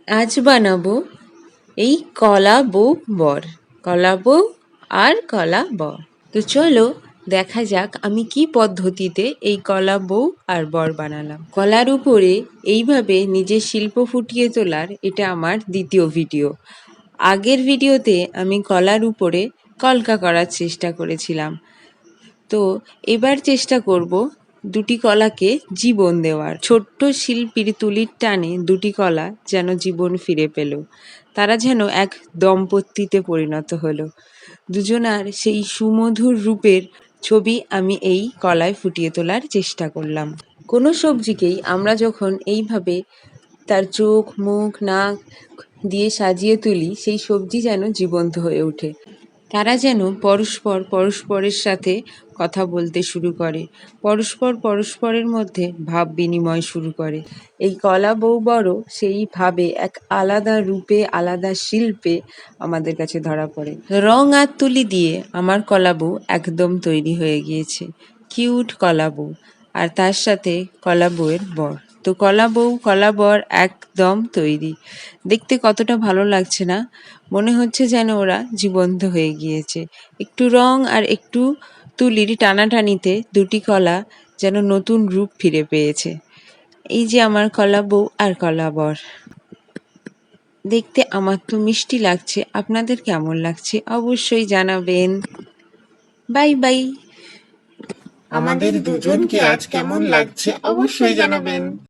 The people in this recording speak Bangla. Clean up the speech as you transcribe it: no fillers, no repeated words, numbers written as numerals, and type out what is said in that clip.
আজ বানাবো এই কলা বউ বর, কলা বউ আর কলা বর। তো চলো দেখা যাক আমি কি পদ্ধতিতে এই কলা বউ আর বর বানালাম। কলার উপরে এইভাবে নিজের শিল্প ফুটিয়ে তোলার এটা আমার দ্বিতীয় ভিডিও। আগের ভিডিওতে আমি কলার উপরে কলকা করার চেষ্টা করেছিলাম। তো এবার চেষ্টা করব দুটি কলাকে জীবন দেওয়ার। ছোট্ট শিল্পীর তুলির টানে দুটি কলা যেন জীবন ফিরে পেল, তারা যেন এক দম্পতিতে পরিণত হলো। দুজনার সেই সুমধুর রূপের ছবি আমি এই কলায় ফুটিয়ে তোলার চেষ্টা করলাম। কোনো সবজিকেই আমরা যখন এইভাবে তার চোখ, মুখ, নাক দিয়ে সাজিয়ে তুলি, সেই সবজি যেন জীবন্ত হয়ে ওঠে। তারা যেন পরস্পরের সাথে কথা বলতে শুরু করে, পরস্পরের মধ্যে ভাব বিনিময় শুরু করে। এই কলা বউ বড় সেইভাবে এক আলাদা রূপে, আলাদা শিল্পে আমাদের কাছে ধরা পড়ে। রং আর তুলি দিয়ে আমার কলা বউ একদম তৈরি হয়ে গিয়েছে, কিউট কলা বউ। আর তার সাথে কলা বউয়ের বর। তো কলা বউ কলা বর একদম তৈরি। দেখতে কতটা ভালো লাগছে না? মনে হচ্ছে যেন ওরা জীবন্ত হয়ে গিয়েছে। একটু রং আর একটু তুলির টানাটানিতে দুটি কলা যেন নতুন রূপ ফিরে পেয়েছে। এই যে আমার কলা বউ আর কলা বর। দেখতে আমার তো মিষ্টি লাগছে, আপনাদের কেমন লাগছে অবশ্যই জানাবেন। Bye bye. আমাদের দুজনকে আজ কেমন লাগছে অবশ্যই জানাবেন।